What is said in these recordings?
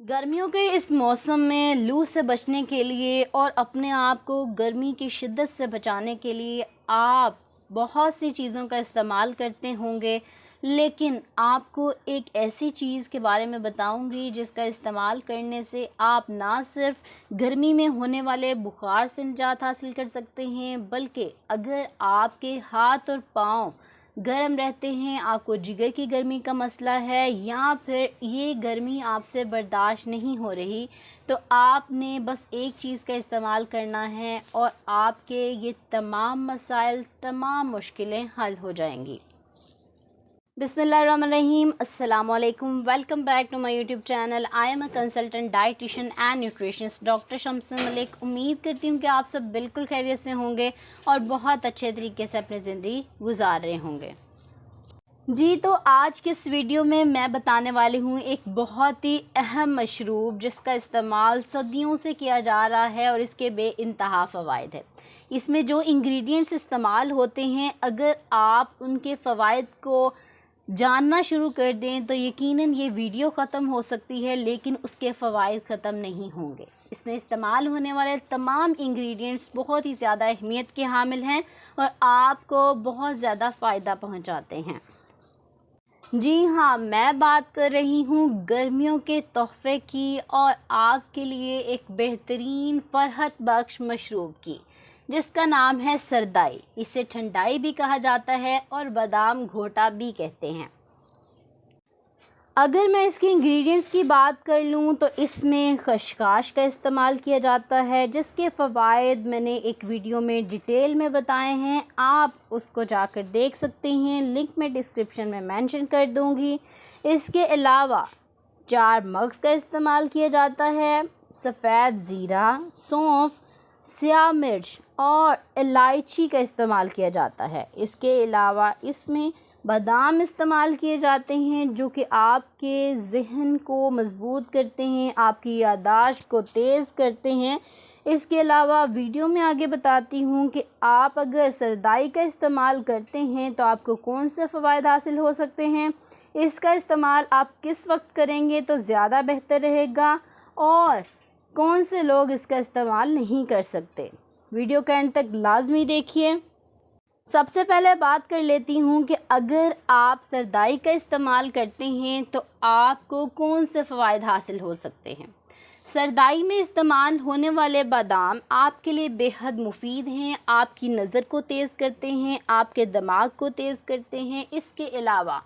गर्मियों के इस मौसम में लू से बचने के लिए और अपने आप को गर्मी की शिद्दत से बचाने के लिए आप बहुत सी चीज़ों का इस्तेमाल करते होंगे, लेकिन आपको एक ऐसी चीज़ के बारे में बताऊंगी जिसका इस्तेमाल करने से आप ना सिर्फ गर्मी में होने वाले बुखार से निजात हासिल कर सकते हैं, बल्कि अगर आपके हाथ और पाँव गर्म रहते हैं, आपको जिगर की गर्मी का मसला है या फिर ये गर्मी आपसे बर्दाश्त नहीं हो रही, तो आपने बस एक चीज़ का इस्तेमाल करना है और आपके ये तमाम मसाइल, तमाम मुश्किलें हल हो जाएंगी। बिस्मिल्लाहिर्रहमानिर्रहीम, अस्सलाम वालेकुम। Welcome back to my YouTube channel. I am a consultant dietitian and nutritionist doctor Shamsan Malik. उम्मीद करती हूँ कि आप सब बिल्कुल खैरियत से होंगे और बहुत अच्छे तरीके से अपनी ज़िंदगी गुजार रहे होंगे। जी, तो आज के इस वीडियो में मैं बताने वाली हूँ एक बहुत ही अहम मशरूब जिसका इस्तेमाल सदियों से किया जा रहा है और इसके बेइंतहा फ़वाइद है। इसमें जो इंग्रेडिएंट्स इस्तेमाल होते हैं, अगर आप उनके फ़वाइद को जानना शुरू कर दें तो यकीनन ये वीडियो ख़त्म हो सकती है, लेकिन उसके फ़वाइद ख़त्म नहीं होंगे। इसमें इस्तेमाल होने वाले तमाम इंग्रेडिएंट्स बहुत ही ज़्यादा अहमियत के हामिल हैं और आपको बहुत ज़्यादा फ़ायदा पहुंचाते हैं। जी हाँ, मैं बात कर रही हूँ गर्मियों के तोहफ़े की और आपके लिए एक बेहतरीन फ़रहत बख्श मशरूब की, जिसका नाम है सरदाई। इसे ठंडाई भी कहा जाता है और बादाम घोटा भी कहते हैं। अगर मैं इसके इंग्रेडिएंट्स की बात कर लूँ तो इसमें खशखाश का इस्तेमाल किया जाता है, जिसके फ़वाइद मैंने एक वीडियो में डिटेल में बताए हैं, आप उसको जाकर देख सकते हैं। लिंक मैं डिस्क्रिप्शन में मेंशन कर दूँगी। इसके अलावा 4 मग्स का इस्तेमाल किया जाता है। सफ़ेद ज़ीरा, सौंफ, स्याह मिर्च और इलायची का इस्तेमाल किया जाता है। इसके अलावा इसमें बादाम इस्तेमाल किए जाते हैं जो कि आपके ज़हन को मज़बूत करते हैं, आपकी याददाश्त को तेज़ करते हैं। इसके अलावा वीडियो में आगे बताती हूँ कि आप अगर सरदाई का इस्तेमाल करते हैं तो आपको कौन से फ़वाइद हासिल हो सकते हैं। इसका इस्तेमाल आप किस वक्त करेंगे तो ज़्यादा बेहतर रहेगा और कौन से लोग इसका इस्तेमाल नहीं कर सकते। वीडियो के एंड तक लाजमी देखिए। सबसे पहले बात कर लेती हूँ कि अगर आप सरदाई का इस्तेमाल करते हैं तो आपको कौन से फ़वाइद हासिल हो सकते हैं। सरदाई में इस्तेमाल होने वाले बादाम आपके लिए बेहद मुफीद हैं, आपकी नज़र को तेज़ करते हैं, आपके दिमाग को तेज़ करते हैं। इसके अलावा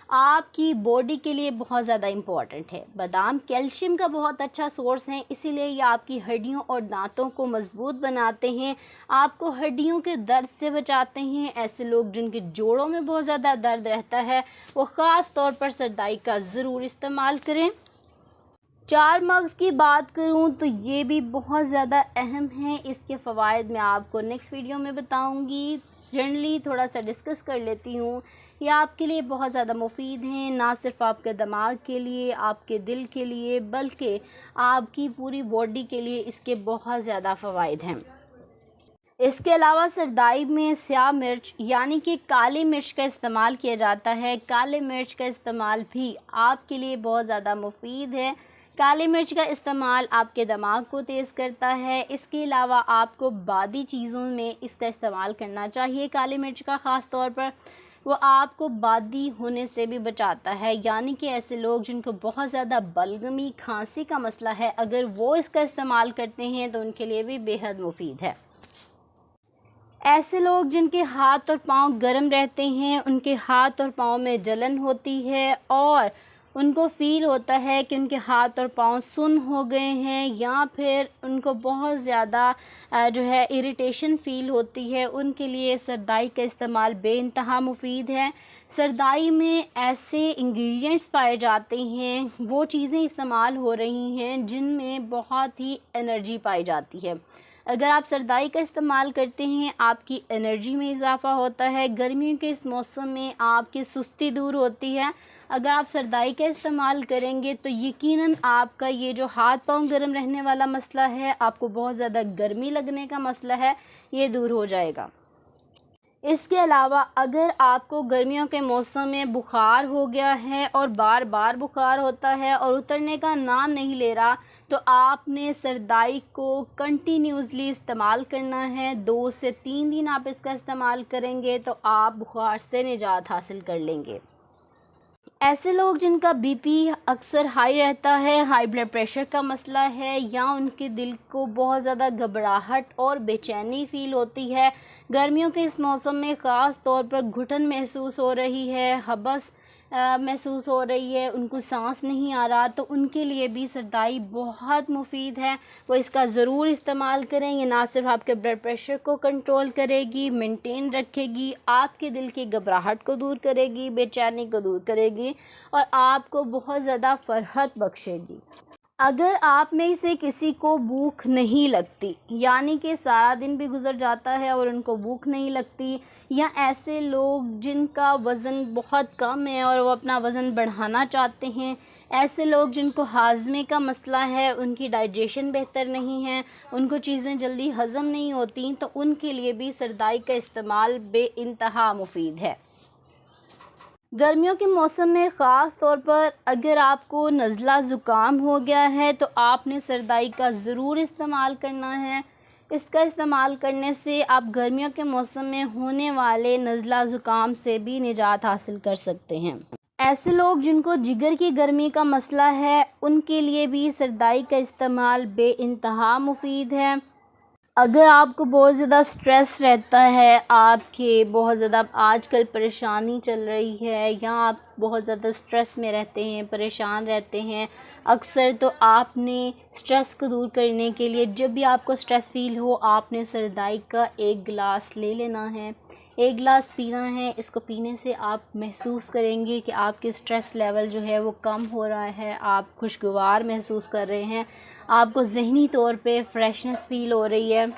आपकी बॉडी के लिए बहुत ज़्यादा इम्पॉर्टेंट है। बादाम कैल्शियम का बहुत अच्छा सोर्स है, इसीलिए ये आपकी हड्डियों और दांतों को मजबूत बनाते हैं, आपको हड्डियों के दर्द से बचाते हैं। ऐसे लोग जिनके जोड़ों में बहुत ज़्यादा दर्द रहता है वो ख़ास तौर पर सरदाई का ज़रूर इस्तेमाल करें। 4 मग्स की बात करूं तो ये भी बहुत ज़्यादा अहम है। इसके फ़वाइद मैं आपको नेक्स्ट वीडियो में बताऊंगी। जनरली थोड़ा सा डिस्कस कर लेती हूँ। ये आपके लिए बहुत ज़्यादा मुफीद हैं, ना सिर्फ आपके दिमाग के लिए, आपके दिल के लिए, बल्कि आपकी पूरी बॉडी के लिए इसके बहुत ज़्यादा फ़वाइद हैं। इसके अलावा सरदाई में स्याह मिर्च यानी कि काली मिर्च का इस्तेमाल किया जाता है। काले मिर्च का इस्तेमाल भी आपके लिए बहुत ज़्यादा मुफीद है। काली मिर्च का इस्तेमाल आपके दिमाग को तेज़ करता है। इसके अलावा आपको बादी चीज़ों में इसका इस्तेमाल करना चाहिए। काली मिर्च का ख़ास तौर पर वो आपको बादी होने से भी बचाता है, यानी कि ऐसे लोग जिनको बहुत ज़्यादा बलगमी, खांसी का मसला है, अगर वो इसका इस्तेमाल करते हैं तो उनके लिए भी बेहद मुफीद है। ऐसे लोग जिनके हाथ और पाँव गर्म रहते हैं, उनके हाथ और पाँव में जलन होती है और उनको फ़ील होता है कि उनके हाथ और पाँव सुन्न हो गए हैं या फिर उनको बहुत ज़्यादा जो है इरिटेशन फ़ील होती है, उनके लिए सरदाई का इस्तेमाल बेइंतहा मुफीद है। सरदाई में ऐसे इंग्रेडिएंट्स पाए जाते हैं, वो चीज़ें इस्तेमाल हो रही हैं जिनमें बहुत ही एनर्जी पाई जाती है। अगर आप सरदाई का इस्तेमाल करते हैं आपकी एनर्जी में इजाफ़ा होता है। गर्मियों के इस मौसम में आपकी सुस्ती दूर होती है। अगर आप सरदाई का इस्तेमाल करेंगे तो यकीनन आपका ये जो हाथ पाँव गर्म रहने वाला मसला है, आपको बहुत ज़्यादा गर्मी लगने का मसला है, ये दूर हो जाएगा। इसके अलावा अगर आपको गर्मियों के मौसम में बुखार हो गया है और बार बार बुखार होता है और उतरने का नाम नहीं ले रहा, तो आपने सरदाई को कंटिन्यूसली इस्तेमाल करना है। 2 से 3 दिन आप इसका इस्तेमाल करेंगे तो आप बुखार से निजात हासिल कर लेंगे। ऐसे लोग जिनका बीपी अक्सर हाई रहता है, हाई ब्लड प्रेशर का मसला है, या उनके दिल को बहुत ज़्यादा घबराहट और बेचैनी फ़ील होती है, गर्मियों के इस मौसम में ख़ास तौर पर घुटन महसूस हो रही है, हबस महसूस हो रही है, उनको सांस नहीं आ रहा, तो उनके लिए भी सरदाई बहुत मुफीद है। वो इसका ज़रूर इस्तेमाल करें। ये ना सिर्फ आपके ब्लड प्रेशर को कंट्रोल करेगी, मेंटेन रखेगी, आपके दिल की घबराहट को दूर करेगी, बेचैनी को दूर करेगी और आपको बहुत ज़्यादा फ़रहत बख्शेगी। अगर आप में से किसी को भूख नहीं लगती, यानी कि सारा दिन भी गुज़र जाता है और उनको भूख नहीं लगती, या ऐसे लोग जिनका वज़न बहुत कम है और वो अपना वज़न बढ़ाना चाहते हैं, ऐसे लोग जिनको हाज़मे का मसला है, उनकी डाइजेशन बेहतर नहीं है, उनको चीज़ें जल्दी हज़म नहीं होती, तो उनके लिए भी सरदाई का इस्तेमाल बेइंतहा मुफीद है। गर्मियों के मौसम में ख़ास तौर पर अगर आपको नज़ला ज़ुकाम हो गया है तो आपने सरदाई का ज़रूर इस्तेमाल करना है। इसका इस्तेमाल करने से आप गर्मियों के मौसम में होने वाले नज़ला ज़ुकाम से भी निजात हासिल कर सकते हैं। ऐसे लोग जिनको जिगर की गर्मी का मसला है, उनके लिए भी सरदाई का इस्तेमाल बेइंतहा मुफीद है। अगर आपको बहुत ज़्यादा स्ट्रेस रहता है, आपके बहुत ज़्यादा आजकल परेशानी चल रही है, या आप बहुत ज़्यादा स्ट्रेस में रहते हैं, परेशान रहते हैं अक्सर, तो आपने स्ट्रेस को दूर करने के लिए जब भी आपको स्ट्रेस फ़ील हो, आपने सरदाई का 1 गिलास ले लेना है, 1 गिलास पीना है। इसको पीने से आप महसूस करेंगे कि आपके स्ट्रेस लेवल जो है वो कम हो रहा है, आप खुशगवार महसूस कर रहे हैं, आपको ज़हनी तौर पे फ्रेशनेस फ़ील हो रही है।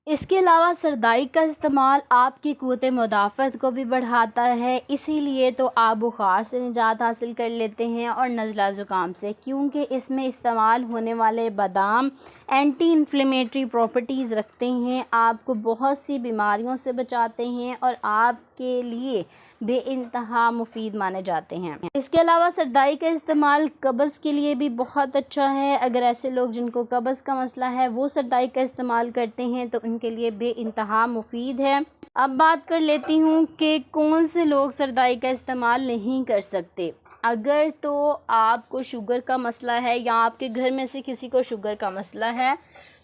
इसके अलावा सरदाई का इस्तेमाल आपकी क़ुव्वत मुदाफ़त को भी बढ़ाता है, इसीलिए तो आप बुखार से निजात हासिल कर लेते हैं और नज़ला ज़ुकाम से, क्योंकि इसमें इस्तेमाल होने वाले बादाम एंटी इन्फ्लेमेटरी प्रॉपर्टीज़ रखते हैं, आपको बहुत सी बीमारियों से बचाते हैं और आपके लिए बेइंतहा मुफीद माने जाते हैं। इसके अलावा सरदाई का इस्तेमाल कब्ज़ के लिए भी बहुत अच्छा है। अगर ऐसे लोग जिनको कब्ज़ का मसला है वो सरदाई का इस्तेमाल करते हैं तो उनके लिए बेइंतहा मुफीद है। अब बात कर लेती हूँ कि कौन से लोग सरदाई का इस्तेमाल नहीं कर सकते। अगर तो आपको शुगर का मसला है या आपके घर में से किसी को शुगर का मसला है,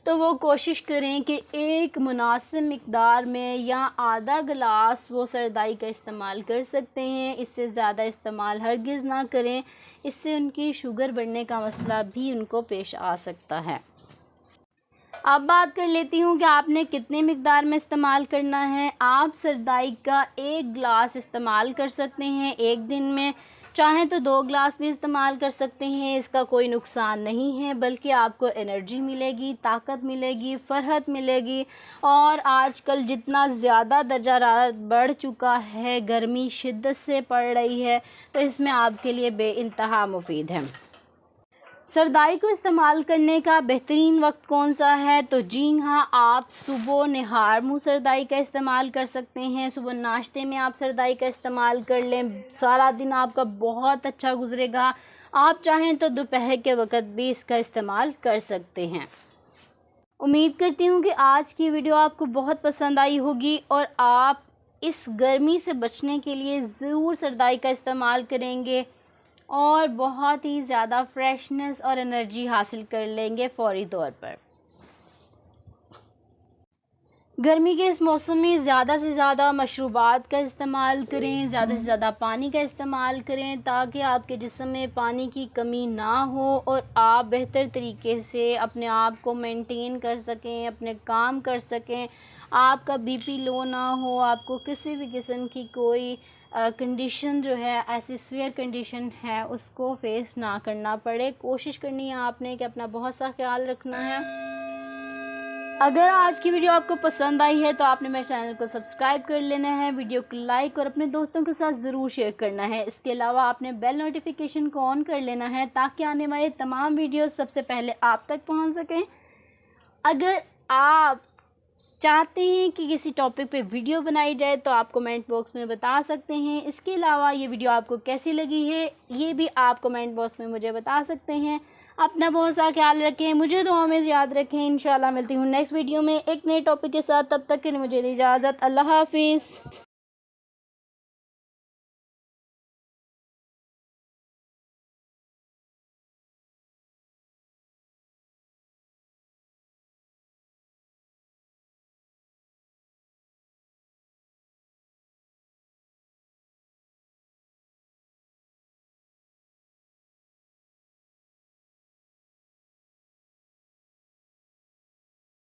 तो वो कोशिश करें कि एक मुनासिब मिक़दार में या आधा गिलास वो सरदाई का इस्तेमाल कर सकते हैं। इससे ज़्यादा इस्तेमाल हरगिज़ ना करें, इससे उनकी शुगर बढ़ने का मसला भी उनको पेश आ सकता है। अब बात कर लेती हूँ कि आपने कितने मिक़दार में इस्तेमाल करना है। आप सरदाई का 1 गिलास इस्तेमाल कर सकते हैं एक दिन में, चाहें तो 2 गिलास भी इस्तेमाल कर सकते हैं। इसका कोई नुकसान नहीं है, बल्कि आपको एनर्जी मिलेगी, ताकत मिलेगी, फ़रहत मिलेगी। और आजकल जितना ज़्यादा दर्जा हरारत बढ़ चुका है, गर्मी शिद्दत से पड़ रही है, तो इसमें आपके लिए बेइंतहा मुफीद है। सरदाई को इस्तेमाल करने का बेहतरीन वक्त कौन सा है? तो जी हाँ, आप सुबह निहार मुँह सरदाई का इस्तेमाल कर सकते हैं। सुबह नाश्ते में आप सरदाई का इस्तेमाल कर लें, सारा दिन आपका बहुत अच्छा गुजरेगा। आप चाहें तो दोपहर के वक्त भी इसका इस्तेमाल कर सकते हैं। उम्मीद करती हूँ कि आज की वीडियो आपको बहुत पसंद आई होगी और आप इस गर्मी से बचने के लिए ज़रूर सरदाई का इस्तेमाल करेंगे और बहुत ही ज़्यादा फ्रेशनेस और एनर्जी हासिल कर लेंगे फ़ौरी तौर पर। गर्मी के इस मौसम में ज़्यादा से ज़्यादा मशरूबात का इस्तेमाल करें, ज़्यादा से ज़्यादा पानी का इस्तेमाल करें, ताकि आपके जिस्म में पानी की कमी ना हो और आप बेहतर तरीके से अपने आप को मेंटेन कर सकें, अपने काम कर सकें, आपका बीपी लो ना हो, आपको किसी भी किस्म की कोई कंडीशन जो है, ऐसी सीवियर कंडीशन है, उसको फेस ना करना पड़े। कोशिश करनी है आपने कि अपना बहुत सा ख्याल रखना है। अगर आज की वीडियो आपको पसंद आई है तो आपने मेरे चैनल को सब्सक्राइब कर लेना है, वीडियो को लाइक और अपने दोस्तों के साथ ज़रूर शेयर करना है। इसके अलावा आपने बेल नोटिफिकेशन को ऑन कर लेना है ताकि आने वाले तमाम वीडियोस सबसे पहले आप तक पहुंच सकें। अगर आप चाहते हैं कि किसी टॉपिक पे वीडियो बनाई जाए तो आप कमेंट बॉक्स में बता सकते हैं। इसके अलावा ये वीडियो आपको कैसी लगी है ये भी आप कमेंट बॉक्स में मुझे बता सकते हैं। अपना बहुत सा ख्याल रखें, मुझे दुआ में याद रखें। इंशाल्लाह मिलती हूँ नेक्स्ट वीडियो में एक नए टॉपिक के साथ। तब तक के लिए मुझे इजाज़त। अल्लाह हाफिज़।